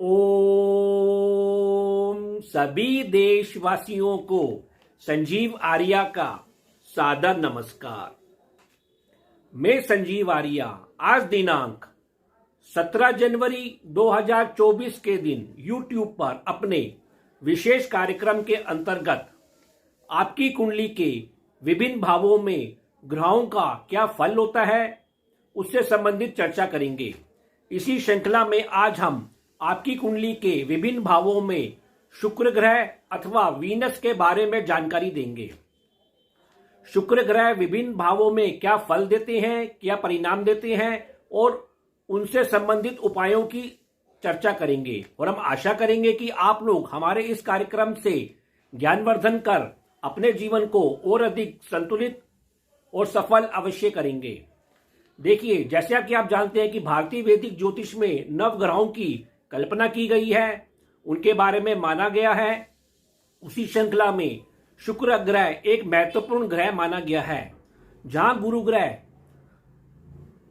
ओम सभी देशवासियों को संजीव आर्या का सादर नमस्कार। मैं संजीव आर्या आज दिनांक 17 जनवरी 2024 के दिन YouTube पर अपने विशेष कार्यक्रम के अंतर्गत आपकी कुंडली के विभिन्न भावों में ग्रहों का क्या फल होता है उससे संबंधित चर्चा करेंगे। इसी श्रृंखला में आज हम आपकी कुंडली के विभिन्न भावों में शुक्र ग्रह अथवा वीनस के बारे में जानकारी देंगे। शुक्र ग्रह विभिन्न भावों में क्या फल देते हैं, क्या परिणाम देते हैं और उनसे संबंधित उपायों की चर्चा करेंगे। और हम आशा करेंगे कि आप लोग हमारे इस कार्यक्रम से ज्ञानवर्धन कर अपने जीवन को और अधिक संतुलित और सफल अवश्य करेंगे। देखिए, जैसा कि आप जानते हैं कि भारतीय वैदिक ज्योतिष में नवग्रहों की कल्पना की गई है, उनके बारे में माना गया है। उसी श्रृंखला में शुक्र ग्रह एक महत्वपूर्ण ग्रह माना गया है। जहां गुरु ग्रह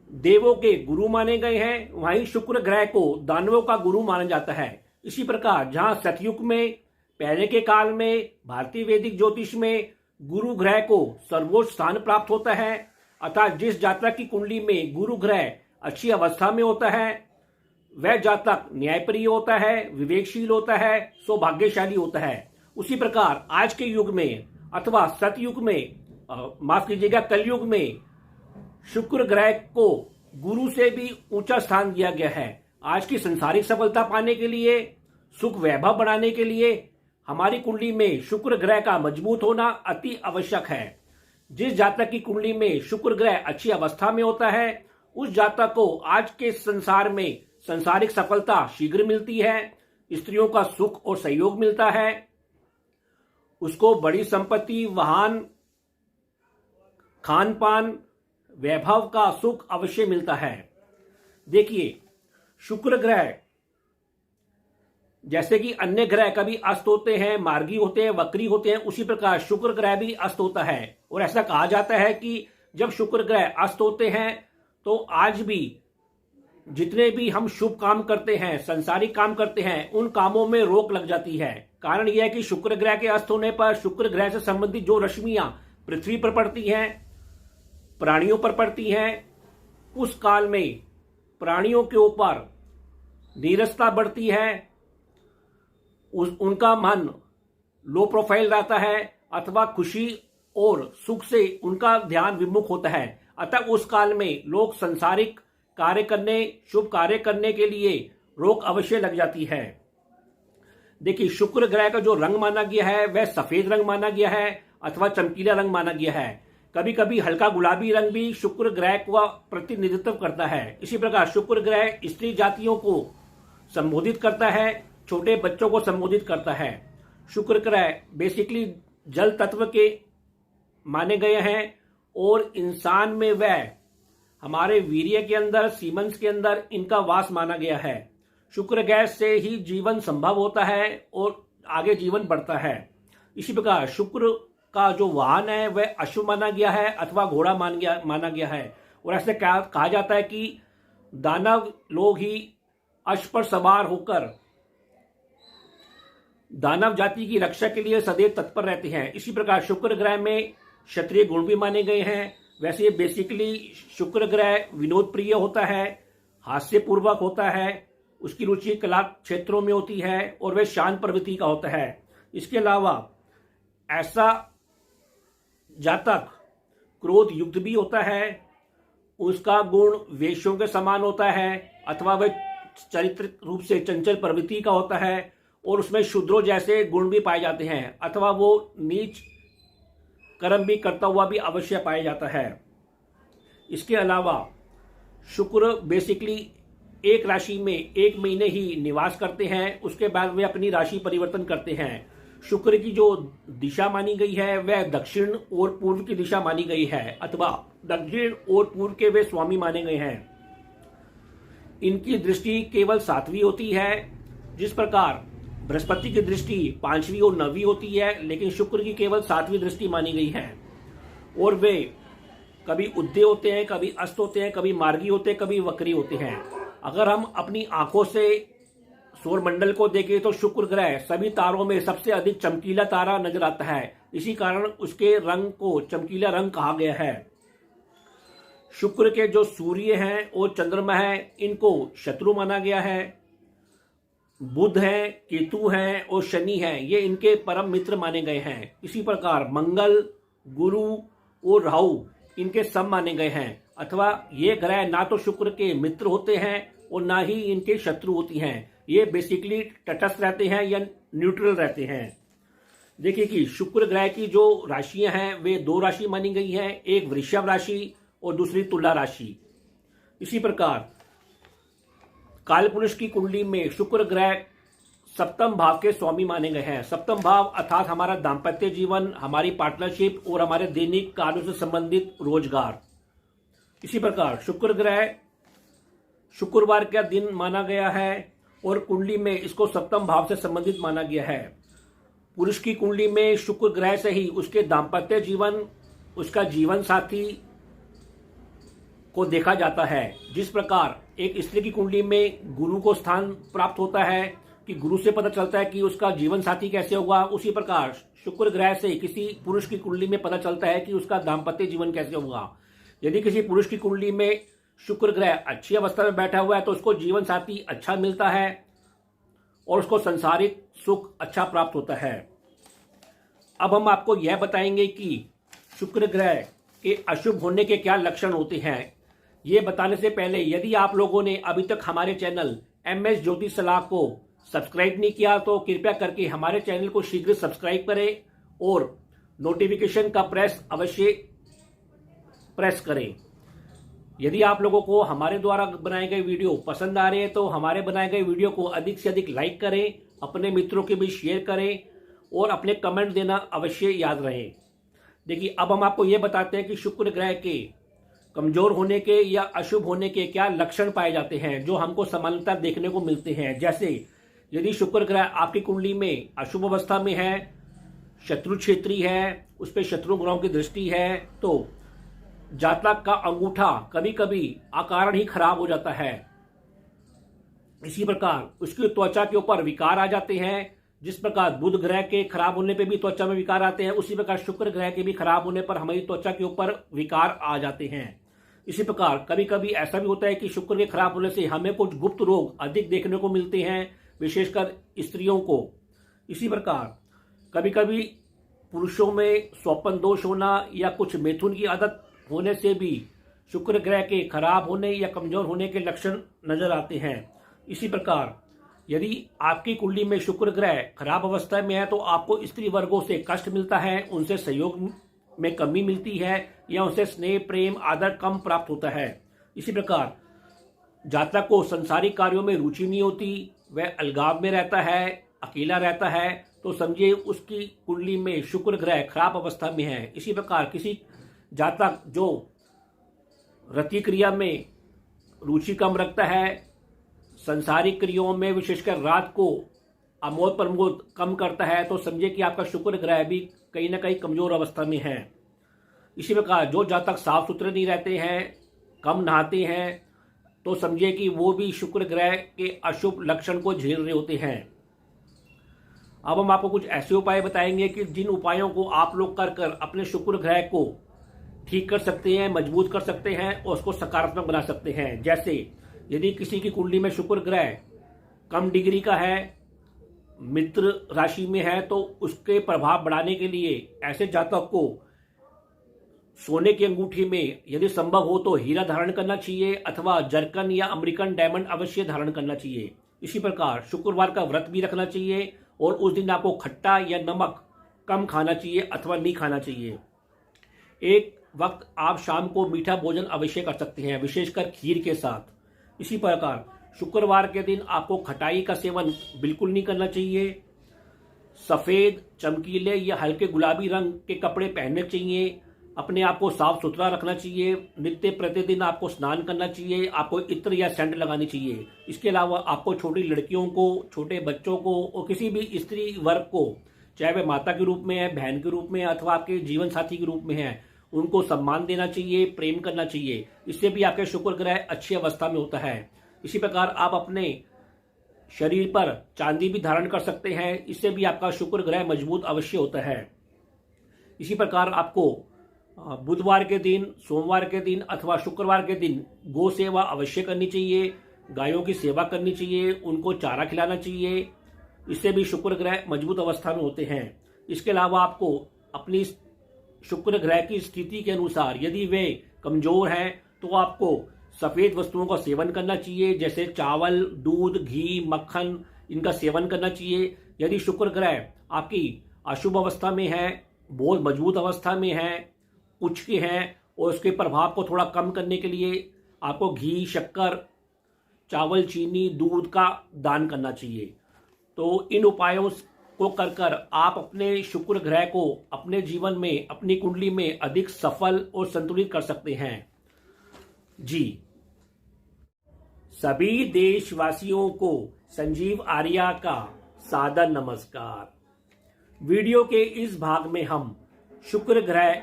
देवों के गुरु माने गए हैं, वहीं शुक्र ग्रह को दानवों का गुरु माना जाता है। इसी प्रकार जहां सतयुग में पहले के काल में भारतीय वैदिक ज्योतिष में गुरु ग्रह को सर्वोच्च स्थान प्राप्त होता है, अर्थात जिस जातक की कुंडली में गुरु ग्रह अच्छी अवस्था में होता है वह जातक न्यायप्रिय होता है, विवेकशील होता है, सौभाग्यशाली होता है। उसी प्रकार आज के युग में अथवा सतयुग में माफ कीजिएगा कलयुग में शुक्र ग्रह को गुरु से भी ऊंचा स्थान दिया गया है। आज की संसारिक सफलता पाने के लिए, सुख वैभव बढ़ाने के लिए हमारी कुंडली में शुक्र ग्रह का मजबूत होना अति आवश्यक है। जिस जातक की कुंडली में शुक्र ग्रह अच्छी अवस्था में होता है उस जातक को आज के संसार में संसारिक सफलता शीघ्र मिलती है, स्त्रियों का सुख और सहयोग मिलता है, उसको बड़ी संपत्ति, वाहन, खान पान, वैभव का सुख अवश्य मिलता है। देखिए, शुक्र ग्रह जैसे कि अन्य ग्रह कभी अस्त होते हैं, मार्गी होते हैं, वक्री होते हैं, उसी प्रकार शुक्र ग्रह भी अस्त होता है। और ऐसा कहा जाता है कि जब शुक्र ग्रह अस्त होते हैं तो आज भी जितने भी हम शुभ काम करते हैं, संसारिक काम करते हैं, उन कामों में रोक लग जाती है। कारण यह है कि शुक्र ग्रह के अस्त होने पर शुक्र ग्रह से संबंधित जो रश्मियां पृथ्वी पर पड़ती हैं, प्राणियों पर पड़ती हैं, उस काल में प्राणियों के ऊपर नीरसता बढ़ती है, उनका मन लो प्रोफाइल रहता है अथवा खुशी और सुख से उनका ध्यान विमुख होता है। अतः उस काल में लोग संसारिक कार्य करने, शुभ कार्य करने के लिए रोक अवश्य लग जाती है। देखिए, शुक्र ग्रह का जो रंग माना गया है वह सफेद रंग माना गया है अथवा चमकीला रंग माना गया है। कभी कभी हल्का गुलाबी रंग भी शुक्र ग्रह का प्रतिनिधित्व करता है। इसी प्रकार शुक्र ग्रह स्त्री जातियों को संबोधित करता है, छोटे बच्चों को संबोधित करता है। शुक्र ग्रह बेसिकली जल तत्व के माने गए हैं और इंसान में वह हमारे वीर्य के अंदर, सीमंस के अंदर इनका वास माना गया है। शुक्र ग्रह से ही जीवन संभव होता है और आगे जीवन बढ़ता है। इसी प्रकार शुक्र का जो वाहन है वह अश्व माना गया है अथवा घोड़ा माना गया है। और ऐसे कहा जाता है कि दानव लोग ही अश्व पर सवार होकर दानव जाति की रक्षा के लिए सदैव तत्पर रहते हैं। इसी प्रकार शुक्र ग्रह में क्षत्रिय गुण भी माने गए हैं। वैसे बेसिकली शुक्र ग्रह विनोद प्रिय होता है, हास्यपूर्वक होता है, उसकी रुचि कला क्षेत्रों में होती है और वह शांत प्रवृत्ति का होता है। इसके अलावा ऐसा जातक क्रोध युक्त भी होता है, उसका गुण वेश्यों के समान होता है अथवा वह चरित्र रूप से चंचल प्रवृत्ति का होता है और उसमें शूद्रों जैसे गुण भी पाए जाते हैं अथवा वो नीच कर्म भी करता हुआ भी अवश्य पाया जाता है। इसके अलावा शुक्र बेसिकली एक राशि में एक महीने ही निवास करते हैं, उसके बाद वे अपनी राशि परिवर्तन करते हैं। शुक्र की जो दिशा मानी गई है वह दक्षिण और पूर्व की दिशा मानी गई है अथवा दक्षिण और पूर्व के वे स्वामी माने गए हैं। इनकी दृष्टि केवल 7वीं होती है। जिस प्रकार बृहस्पति की दृष्टि 5वीं और 9वीं होती है, लेकिन शुक्र की केवल 7वीं दृष्टि मानी गई है। और वे कभी उदय होते हैं, कभी अस्त होते हैं, कभी मार्गी होते हैं, कभी वक्री होते हैं। अगर हम अपनी आंखों से सौर मंडल को देखें तो शुक्र ग्रह सभी तारों में सबसे अधिक चमकीला तारा नजर आता है। इसी कारण उसके रंग को चमकीला रंग कहा गया है। शुक्र के जो सूर्य हैं और चंद्रमा है, इनको शत्रु माना गया है। बुध हैं, केतु हैं और शनि हैं, ये इनके परम मित्र माने गए हैं। इसी प्रकार मंगल, गुरु और राहु इनके सम माने गए हैं। अथवा ये ग्रह ना तो शुक्र के मित्र होते हैं और ना ही इनके शत्रु होती हैं। ये बेसिकली तटस्थ रहते हैं या न्यूट्रल रहते हैं। देखिए कि शुक्र ग्रह की जो राशियां हैं वे दो राशि मानी गई हैं, एक वृषभ राशि और दूसरी तुला राशि। इसी प्रकार कालपुरुष की कुंडली में शुक्र ग्रह सप्तम भाव के स्वामी माने गए हैं। सप्तम भाव अर्थात हमारा दाम्पत्य जीवन, हमारी पार्टनरशिप और हमारे दैनिक कार्यों से संबंधित रोजगार। इसी प्रकार शुक्र ग्रह शुक्रवार का दिन माना गया है और कुंडली में इसको सप्तम भाव से संबंधित माना गया है। पुरुष की कुंडली में शुक्र ग्रह से ही उसके दाम्पत्य जीवन, उसका जीवन साथी को देखा जाता है। जिस प्रकार एक स्त्री की कुंडली में गुरु को स्थान प्राप्त होता है कि गुरु से पता चलता है कि उसका जीवन साथी कैसे होगा, उसी प्रकार शुक्र ग्रह से किसी पुरुष की कुंडली में पता चलता है कि उसका दाम्पत्य जीवन कैसे होगा। यदि किसी पुरुष की कुंडली में शुक्र ग्रह अच्छी अवस्था में बैठा हुआ है तो उसको जीवन साथी अच्छा मिलता है और उसको संसारिक सुख अच्छा प्राप्त होता है। अब हम आपको यह बताएंगे कि शुक्र ग्रह के अशुभ होने के क्या लक्षण होते हैं। ये बताने से पहले यदि आप लोगों ने अभी तक हमारे चैनल MS ज्योतिष सलाह को सब्सक्राइब नहीं किया तो कृपया करके हमारे चैनल को शीघ्र सब्सक्राइब करें और नोटिफिकेशन का अवश्य प्रेस करें। यदि आप लोगों को हमारे द्वारा बनाए गए वीडियो पसंद आ रहे हैं तो हमारे बनाए गए वीडियो को अधिक से अधिक लाइक करें, अपने मित्रों के बीच शेयर करें और अपने कमेंट देना अवश्य याद रहे। देखिए अब हम आपको ये बताते हैं कि शुक्र ग्रह के कमजोर होने के या अशुभ होने के क्या लक्षण पाए जाते हैं जो हमको सामान्यतः देखने को मिलते हैं। जैसे यदि शुक्र ग्रह आपकी कुंडली में अशुभ अवस्था में है, शत्रु क्षेत्री है, उस पर शत्रु ग्रहों की दृष्टि है, तो जातक का अंगूठा कभी कभी अकारण ही खराब हो जाता है। इसी प्रकार उसकी त्वचा के ऊपर विकार आ जाते हैं। जिस प्रकार बुध ग्रह के खराब होने पे भी त्वचा में विकार आते हैं, उसी प्रकार शुक्र ग्रह के भी खराब होने पर हमारी त्वचा के ऊपर विकार आ जाते हैं। इसी प्रकार कभी कभी ऐसा भी होता है कि शुक्र के खराब होने से हमें कुछ गुप्त रोग अधिक देखने को मिलते हैं, विशेषकर स्त्रियों को। इसी प्रकार कभी कभी पुरुषों में स्वप्न दोष होना या कुछ मैथुन की आदत होने से भी शुक्र ग्रह के खराब होने या कमजोर होने के लक्षण नजर आते हैं। इसी प्रकार यदि आपकी कुंडली में शुक्र ग्रह खराब अवस्था में है तो आपको स्त्री वर्गों से कष्ट मिलता है, उनसे सहयोग में कमी मिलती है या उनसे स्नेह, प्रेम, आदर कम प्राप्त होता है। इसी प्रकार जातक को संसारिक कार्यों में रुचि नहीं होती, वह अलगाव में रहता है, अकेला रहता है, तो समझिए उसकी कुंडली में शुक्र ग्रह खराब अवस्था में है। इसी प्रकार किसी जातक जो रति क्रिया में रुचि कम रखता है, संसारिक क्रियाओं में विशेषकर रात को अमोद प्रमोद कम करता है, तो समझिए कि आपका शुक्र ग्रह भी कहीं ना कहीं कमजोर अवस्था में है। इसी प्रकार जो जातक साफ सुथरे नहीं रहते हैं, कम नहाते हैं, तो समझिए कि वो भी शुक्र ग्रह के अशुभ लक्षण को झेल रहे होते हैं। अब हम आपको कुछ ऐसे उपाय बताएंगे कि जिन उपायों को आप लोग कर अपने शुक्र ग्रह को ठीक कर सकते हैं, मजबूत कर सकते हैं और उसको सकारात्मक बना सकते हैं। जैसे यदि किसी की कुंडली में शुक्र ग्रह कम डिग्री का है, मित्र राशि में है, तो उसके प्रभाव बढ़ाने के लिए ऐसे जातक को सोने की अंगूठी में यदि संभव हो तो हीरा धारण करना चाहिए अथवा जरकन या अमेरिकन डायमंड अवश्य धारण करना चाहिए। इसी प्रकार शुक्रवार का व्रत भी रखना चाहिए और उस दिन आपको खट्टा या नमक कम खाना चाहिए अथवा नहीं खाना चाहिए। एक वक्त आप शाम को मीठा भोजन अवश्य कर सकते हैं, विशेषकर खीर के साथ। इसी प्रकार शुक्रवार के दिन आपको खटाई का सेवन बिल्कुल नहीं करना चाहिए। सफेद, चमकीले या हल्के गुलाबी रंग के कपड़े पहनने चाहिए। अपने आप को साफ सुथरा रखना चाहिए। नित्य प्रतिदिन आपको स्नान करना चाहिए। आपको इत्र या सेंट लगानी चाहिए। इसके अलावा आपको छोटी लड़कियों को, छोटे बच्चों को और किसी भी स्त्री वर्ग को, चाहे वह माता के रूप में है, बहन के रूप में है अथवा आपके जीवन साथी के रूप में है, उनको सम्मान देना चाहिए, प्रेम करना चाहिए। इससे भी आपके शुक्र ग्रह अच्छी अवस्था में होता है। इसी प्रकार आप अपने शरीर पर चांदी भी धारण कर सकते हैं, इससे भी आपका शुक्र ग्रह मजबूत अवश्य होता है। इसी प्रकार आपको बुधवार के दिन, सोमवार के दिन अथवा शुक्रवार के दिन गौ सेवा अवश्य करनी चाहिए, गायों की सेवा करनी चाहिए, उनको चारा खिलाना चाहिए। इससे भी शुक्र ग्रह मजबूत अवस्था में होते हैं। इसके अलावा आपको अपनी शुक्र ग्रह की स्थिति के अनुसार यदि वे कमजोर हैं तो आपको सफेद वस्तुओं का सेवन करना चाहिए, जैसे चावल, दूध, घी, मक्खन, इनका सेवन करना चाहिए। यदि शुक्र ग्रह आपकी अशुभ अवस्था में है, बहुत मजबूत अवस्था में है, उच्च के हैं, और उसके प्रभाव को थोड़ा कम करने के लिए आपको घी, शक्कर, चावल, चीनी, दूध का दान करना चाहिए। तो इन उपायों को कर आप अपने शुक्र ग्रह को अपने जीवन में, अपनी कुंडली में अधिक सफल और संतुलित कर सकते हैं। जी, सभी देशवासियों को संजीव आर्या का सादर नमस्कार। वीडियो के इस भाग में हम शुक्र ग्रह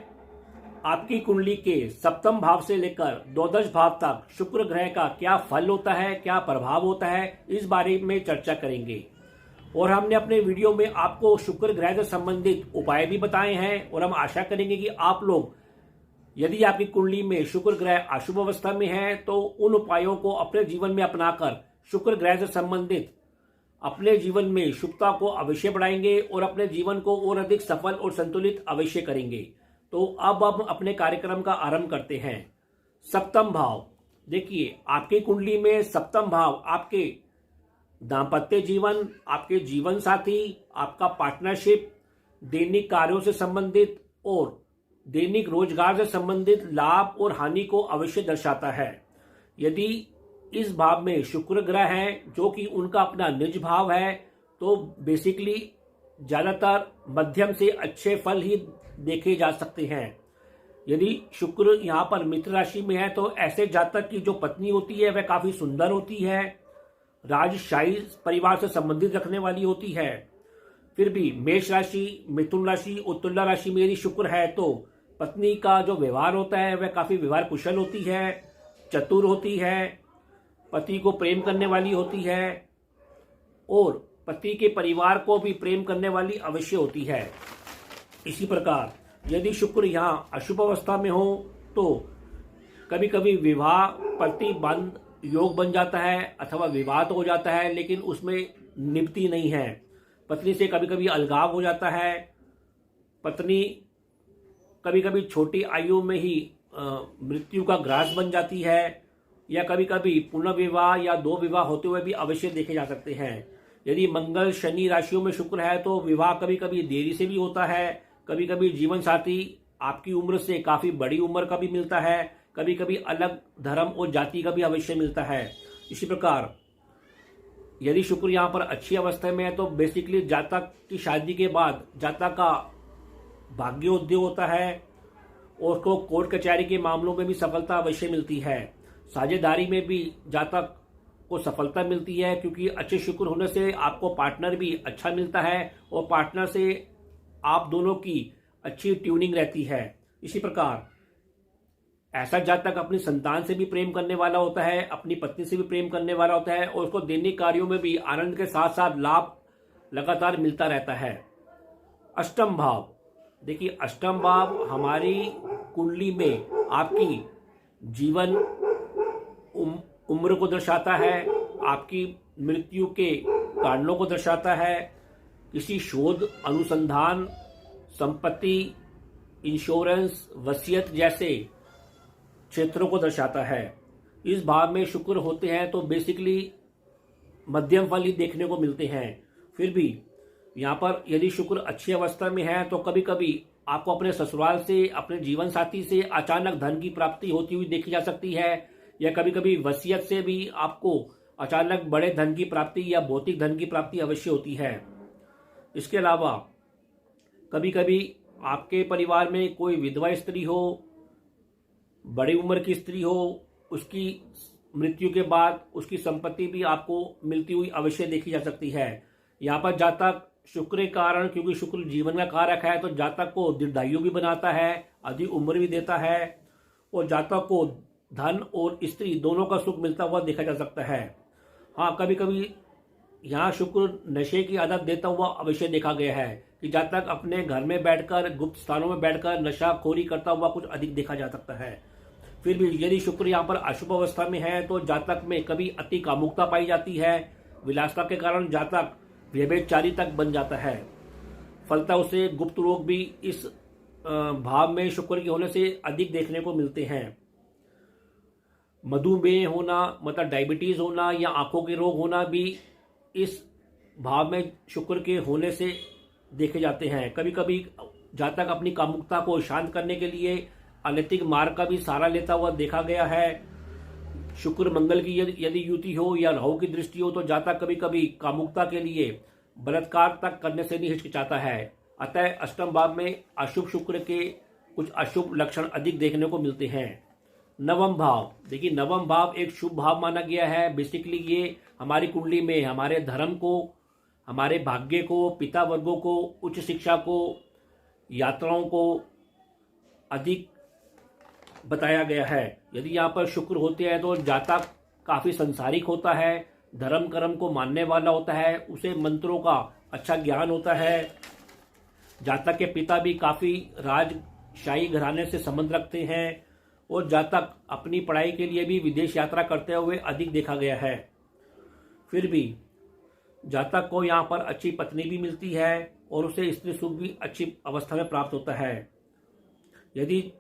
आपकी कुंडली के सप्तम भाव से लेकर द्वादश भाव तक शुक्र ग्रह का क्या फल होता है, क्या प्रभाव होता है, इस बारे में चर्चा करेंगे। और हमने अपने वीडियो में आपको शुक्र ग्रह से संबंधित उपाय भी बताए हैं, और हम आशा करेंगे कि आप लोग, यदि आपकी कुंडली में शुक्र ग्रह अशुभ अवस्था में है, तो उन उपायों को अपने जीवन में अपनाकर शुक्र ग्रह से संबंधित अपने जीवन में शुभता को अवश्य बढ़ाएंगे और अपने जीवन को और अधिक सफल और संतुलित अवश्य करेंगे। तो अब हम अपने कार्यक्रम का आरंभ करते हैं। सप्तम भाव, देखिए आपकी कुंडली में सप्तम भाव आपके दांपत्य जीवन, आपके जीवन साथी, आपका पार्टनरशिप, दैनिक कार्यों से संबंधित और दैनिक रोजगार से संबंधित लाभ और हानि को अवश्य दर्शाता है। यदि इस भाव में शुक्र ग्रह है जो कि उनका अपना निज भाव है, तो बेसिकली ज्यादातर मध्यम से अच्छे फल ही देखे जा सकते हैं। यदि शुक्र यहाँ पर मित्र राशि में है तो ऐसे जातक की जो पत्नी होती है वह काफी सुंदर होती है, राजशाही परिवार से संबंधित रखने वाली होती है। फिर भी मेष राशि, मिथुन राशि और तुला राशि में यदि शुक्र है तो पत्नी का जो व्यवहार होता है वह काफी व्यवहार कुशल होती है, चतुर होती है, पति को प्रेम करने वाली होती है और पति के परिवार को भी प्रेम करने वाली अवश्य होती है। इसी प्रकार यदि शुक्र यहाँ अशुभ अवस्था में हो तो कभी कभी विवाह प्रतिबंध योग बन जाता है अथवा विवाद हो जाता है, लेकिन उसमें निपटी नहीं है। पत्नी से कभी कभी अलगाव हो जाता है, पत्नी कभी कभी छोटी आयु में ही मृत्यु का ग्रास बन जाती है, या कभी कभी पुनर्विवाह या दो विवाह होते हुए भी अवश्य देखे जा सकते हैं। यदि मंगल शनि राशियों में शुक्र है तो विवाह कभी कभी देरी से भी होता है, कभी कभी जीवन साथी आपकी उम्र से काफी बड़ी उम्र का भी मिलता है, कभी कभी अलग धर्म और जाति का भी अवश्य मिलता है। इसी प्रकार यदि शुक्र यहाँ पर अच्छी अवस्था में है तो बेसिकली जातक की शादी के बाद जातक का भाग्योदय होता है और उसको कोर्ट कचहरी के मामलों में भी सफलता अवश्य मिलती है। साझेदारी में भी जातक को सफलता मिलती है, क्योंकि अच्छे शुक्र होने से आपको पार्टनर भी अच्छा मिलता है और पार्टनर से आप दोनों की अच्छी ट्यूनिंग रहती है। इसी प्रकार ऐसा जातक अपनी संतान से भी प्रेम करने वाला होता है, अपनी पत्नी से भी प्रेम करने वाला होता है और उसको दैनिक कार्यों में भी आनंद के साथ साथ लाभ लगातार मिलता रहता है। अष्टम भाव, देखिए अष्टम भाव हमारी कुंडली में आपकी जीवन उम्र को दर्शाता है, आपकी मृत्यु के कारणों को दर्शाता है, किसी शोध, अनुसंधान, संपत्ति, इंश्योरेंस, वसीयत जैसे क्षेत्रों को दर्शाता है। इस भाव में शुक्र होते हैं तो बेसिकली मध्यम फल ही देखने को मिलते हैं। फिर भी यहाँ पर यदि शुक्र अच्छी अवस्था में है तो कभी कभी आपको अपने ससुराल से, अपने जीवन साथी से अचानक धन की प्राप्ति होती हुई देखी जा सकती है, या कभी कभी वसीयत से भी आपको अचानक बड़े धन की प्राप्ति या भौतिक धन की प्राप्ति अवश्य होती है। इसके अलावा कभी कभी आपके परिवार में कोई विधवा स्त्री हो, बड़ी उम्र की स्त्री हो, उसकी मृत्यु के बाद उसकी संपत्ति भी आपको मिलती हुई अवश्य देखी जा सकती है। यहाँ पर जातक शुक्र के कारण, क्योंकि शुक्र जीवन का कारक है, तो जातक को दीर्घायु भी बनाता है, अधिक उम्र भी देता है और जातक को धन और स्त्री दोनों का सुख मिलता हुआ देखा जा सकता है। हाँ, कभी कभी यहाँ शुक्र नशे की आदत देता हुआ अवश्य देखा गया है कि जातक अपने घर में बैठकर गुप्त स्थानों में बैठकर नशाखोरी करता हुआ कुछ अधिक देखा जा सकता है। फिर भी यदि शुक्र यहाँ पर अशुभ अवस्था में है तो जातक में कभी अति कामुकता पाई जाती है। विलासता के कारण जातक व्यभिचारी तक बन जाता है। फलतः उसे गुप्त रोग भी इस भाव में शुक्र के होने से अधिक देखने को मिलते हैं। मधुमेह होना मतलब डायबिटीज होना या आंखों के रोग होना भी इस भाव में शुक्र के होने से देखे जाते हैं। कभी कभी जातक अपनी कामुकता को शांत करने के लिए अनैतिक मार्ग का भी सहारा लेता हुआ देखा गया है। शुक्र मंगल की यदि युति हो या राहु की दृष्टि हो तो जातक कभी कभी कामुकता के लिए बलात्कार तक करने से नहीं हिचकिचाता है। अतः अष्टम भाव में अशुभ शुक्र के कुछ अशुभ लक्षण अधिक देखने को मिलते हैं। नवम भाव, देखिए नवम भाव एक शुभ भाव माना गया है। बेसिकली ये हमारी कुंडली में हमारे धर्म को, हमारे भाग्य को, पिता वर्गों को, उच्च शिक्षा को, यात्राओं को अधिक बताया गया है। यदि यहाँ पर शुक्र होते हैं तो जातक काफी संसारिक होता है, धर्म कर्म को मानने वाला होता है, उसे मंत्रों का अच्छा ज्ञान होता है। जातक के पिता भी काफी राजशाही घराने से संबंध रखते हैं और जातक अपनी पढ़ाई के लिए भी विदेश यात्रा करते हुए अधिक देखा गया है। फिर भी जातक को यहाँ पर अच्छी पत्नी भी मिलती है और उसे स्त्री सुख भी अच्छी अवस्था में प्राप्त होता है। यदि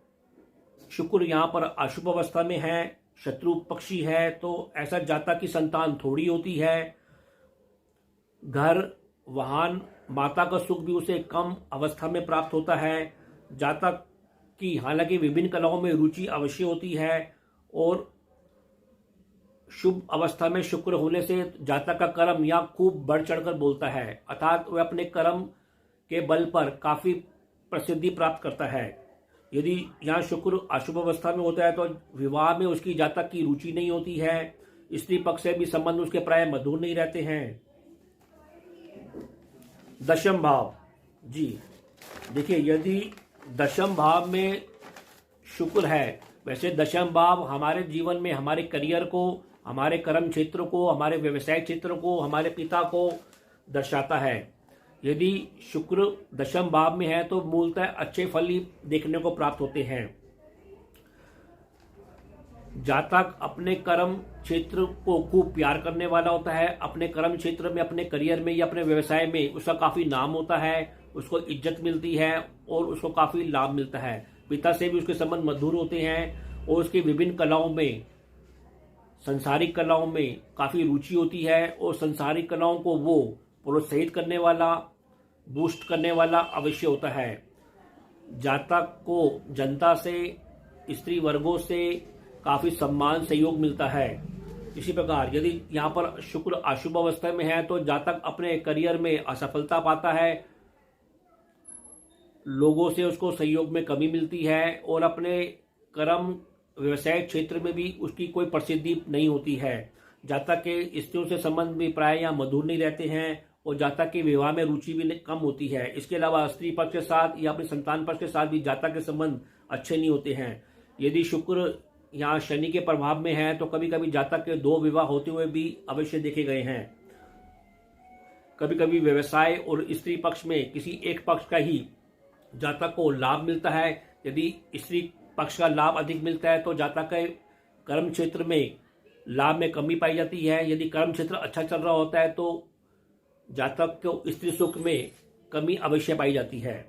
शुक्र यहाँ पर अशुभ अवस्था में है, शत्रु पक्षी है, तो ऐसा जातक की संतान थोड़ी होती है। घर, वाहन, माता का सुख भी उसे कम अवस्था में प्राप्त होता है। जातक की हालांकि विभिन्न कलाओं में रुचि अवश्य होती है और शुभ अवस्था में शुक्र होने से जातक का कर्म यहाँ खूब बढ़ चढ़कर बोलता है, अर्थात वह अपने कर्म के बल पर काफी प्रसिद्धि प्राप्त करता है। यदि यहाँ शुक्र अशुभ अवस्था में होता है तो विवाह में उसकी जातक की रुचि नहीं होती है। स्त्री पक्ष से भी संबंध उसके प्राय मधुर नहीं रहते हैं। दशम भाव, जी देखिए यदि दशम भाव में शुक्र है, वैसे दशम भाव हमारे जीवन में हमारे करियर को, हमारे कर्म क्षेत्र को, हमारे व्यवसाय क्षेत्र को, हमारे पिता को दर्शाता है। यदि शुक्र दशम भाव में है तो मूलतः अच्छे फल ही देखने को प्राप्त होते हैं। जातक अपने कर्म क्षेत्र को खूब प्यार करने वाला होता है। अपने कर्म क्षेत्र में, अपने करियर में या अपने व्यवसाय में उसका काफी नाम होता है, उसको इज्जत मिलती है और उसको काफी लाभ मिलता है। पिता से भी उसके संबंध मधुर होते हैं और उसकी विभिन्न कलाओं में, संसारिक कलाओं में काफी रुचि होती है और संसारिक कलाओं को वो प्रोत्साहित करने वाला, बूस्ट करने वाला अवश्य होता है। जातक को जनता से, स्त्री वर्गों से काफी सम्मान सहयोग मिलता है। इसी प्रकार यदि यहाँ पर शुक्र अशुभ अवस्था में है तो जातक अपने करियर में असफलता पाता है, लोगों से उसको सहयोग में कमी मिलती है और अपने कर्म व्यवसाय क्षेत्र में भी उसकी कोई प्रसिद्धि नहीं होती है। जातक के स्त्रियों से संबंध भी प्राय यहाँ मधुर नहीं रहते हैं और जातक के विवाह में रुचि भी कम होती है। इसके अलावा स्त्री पक्ष के साथ या अपने संतान पक्ष के साथ भी जातक के संबंध अच्छे नहीं होते हैं। यदि शुक्र यहाँ शनि के प्रभाव में है तो कभी कभी जातक के 2 विवाह होते हुए भी अवश्य देखे गए हैं। कभी कभी व्यवसाय और स्त्री पक्ष में किसी एक पक्ष का ही जातक को लाभ मिलता है। यदि स्त्री पक्ष का लाभ अधिक मिलता है तो जातक के कर्म क्षेत्र में लाभ में कमी पाई जाती है। यदि कर्म क्षेत्र अच्छा चल रहा होता है तो जातक को स्त्री सुख में कमी अवश्य पाई जाती है।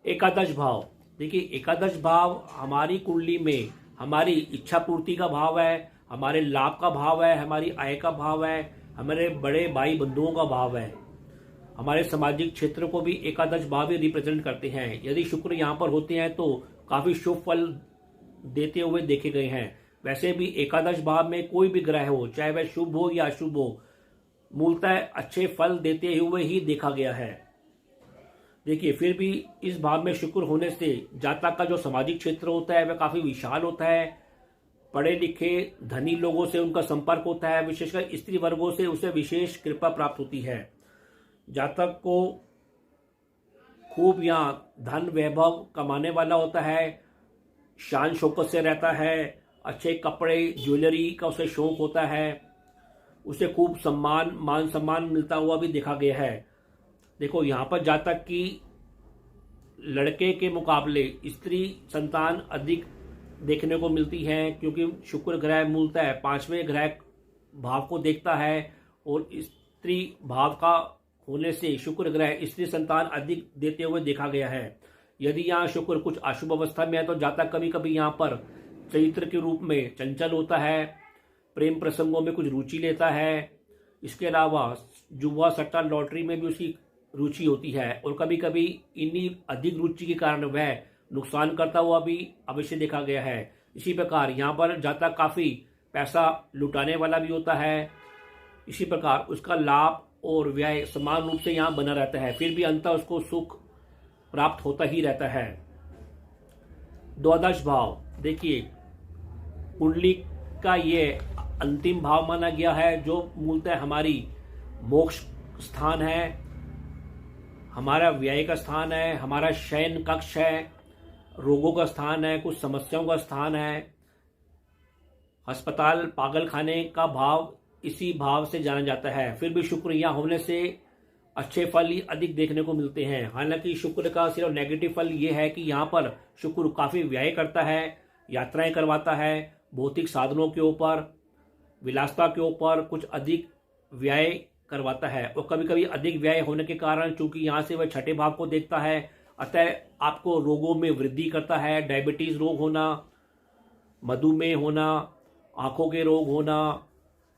एकादश भाव, देखिए एकादश भाव हमारी कुंडली में हमारी इच्छा पूर्ति का भाव है, हमारे लाभ का भाव है, हमारी आय का भाव है, हमारे बड़े भाई बंधुओं का भाव है। हमारे सामाजिक क्षेत्र को भी एकादश भाव ही रिप्रेजेंट करते हैं। यदि शुक्र यहाँ पर होते हैं तो काफी शुभ फल देते हुए देखे गए हैं। वैसे भी एकादश भाव में कोई भी ग्रह हो, चाहे वह शुभ हो या अशुभ हो, मूलतः अच्छे फल देते हुए ही देखा गया है। देखिए फिर भी इस भाव में शुक्र होने से जातक का जो सामाजिक क्षेत्र होता है वह काफी विशाल होता है। पढ़े लिखे धनी लोगों से उनका संपर्क होता है, विशेषकर स्त्री वर्गों से उसे विशेष कृपा प्राप्त होती है। जातक को खूब यहाँ धन वैभव कमाने वाला होता है, शान शौकत से रहता है, अच्छे कपड़े ज्वेलरी का उसे शौक होता है। उसे खूब मान सम्मान मिलता हुआ भी देखा गया है। देखो यहाँ पर जातक की लड़के के मुकाबले स्त्री संतान अधिक देखने को मिलती है, क्योंकि शुक्र ग्रह मूलतः 5वें ग्रह भाव को देखता है और स्त्री भाव का होने से शुक्र ग्रह स्त्री संतान अधिक देते हुए देखा गया है। यदि यहाँ शुक्र कुछ अशुभ अवस्था में है तो जातक कभी कभी यहाँ पर चरित्र के रूप में चंचल होता है, प्रेम प्रसंगों में कुछ रुचि लेता है। इसके अलावा जुआ सट्टा लॉटरी में भी उसकी रुचि होती है और कभी कभी इन्हीं अधिक रुचि के कारण वह नुकसान करता हुआ भी अवश्य देखा गया है। इसी प्रकार यहाँ पर जातक काफ़ी पैसा लुटाने वाला भी होता है। इसी प्रकार उसका लाभ और व्यय समान रूप से यहाँ बना रहता है, फिर भी अंततः उसको सुख प्राप्त होता ही रहता है। द्वादश भाव, देखिए कुंडली का ये अंतिम भाव माना गया है, जो मूलतः हमारी मोक्ष स्थान है, हमारा व्यय का स्थान है, हमारा शयन कक्ष है, रोगों का स्थान है, कुछ समस्याओं का स्थान है। अस्पताल पागल खाने का भाव इसी भाव से जाना जाता है। फिर भी शुक्र यहाँ होने से अच्छे फल ही अधिक देखने को मिलते हैं। हालांकि शुक्र का सिर्फ नेगेटिव फल ये है कि यहाँ पर शुक्र काफ़ी व्यय करता है, यात्राएं करवाता है, भौतिक साधनों के ऊपर, विलासता के ऊपर कुछ अधिक व्यय करवाता है। और कभी कभी अधिक व्यय होने के कारण चूंकि यहाँ से वह छठे भाव को देखता है, अतः आपको रोगों में वृद्धि करता है। डायबिटीज रोग होना, मधुमेह होना, आंखों के रोग होना,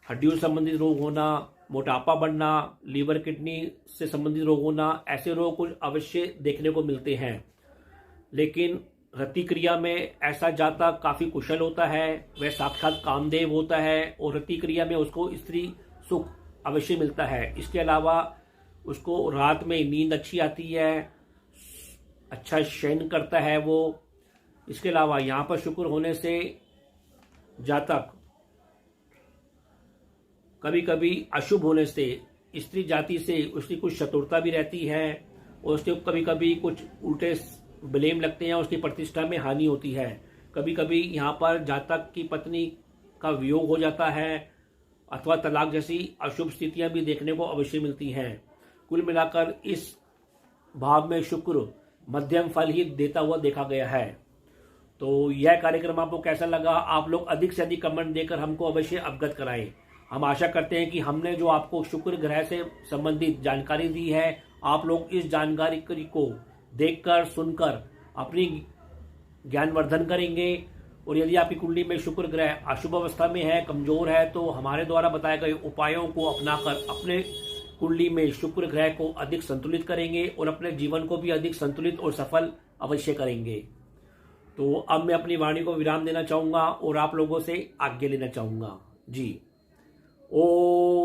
हड्डियों संबंधित रोग होना, मोटापा बढ़ना, लीवर किडनी से संबंधित रोग होना, ऐसे रोग कुछ अवश्य देखने को मिलते हैं। लेकिन रति क्रिया में ऐसा जातक काफ़ी कुशल होता है, वह साक्षात कामदेव होता है और रति क्रिया में उसको स्त्री सुख अवश्य मिलता है। इसके अलावा उसको रात में नींद अच्छी आती है, अच्छा शयन करता है वो। इसके अलावा यहाँ पर शुक्र होने से जातक कभी कभी अशुभ होने से स्त्री जाति से उसकी कुछ चतुरता भी रहती है और उसके कभी कभी कुछ उल्टे ब्लेम लगते हैं, उसकी प्रतिष्ठा में हानि होती है। कभी कभी यहाँ पर जातक की पत्नी का वियोग हो जाता है अथवा तलाक जैसी अशुभ स्थितियां भी देखने को अवश्य मिलती हैं। कुल मिलाकर इस भाव में शुक्र मध्यम फल ही देता हुआ देखा गया है। तो यह कार्यक्रम आपको कैसा लगा, आप लोग अधिक से अधिक कमेंट देकर हमको अवश्य अवगत कराएं। हम आशा करते हैं कि हमने जो आपको शुक्र ग्रह से संबंधित जानकारी दी है, आप लोग इस जानकारी को देखकर सुनकर अपनी ज्ञानवर्धन करेंगे। और यदि आपकी कुंडली में शुक्र ग्रह अशुभ अवस्था में है, कमजोर है, तो हमारे द्वारा बताए गए उपायों को अपनाकर अपने कुंडली में शुक्र ग्रह को अधिक संतुलित करेंगे और अपने जीवन को भी अधिक संतुलित और सफल अवश्य करेंगे। तो अब मैं अपनी वाणी को विराम देना चाहूंगा और आप लोगों से आज्ञा लेना चाहूंगा। जी, ओम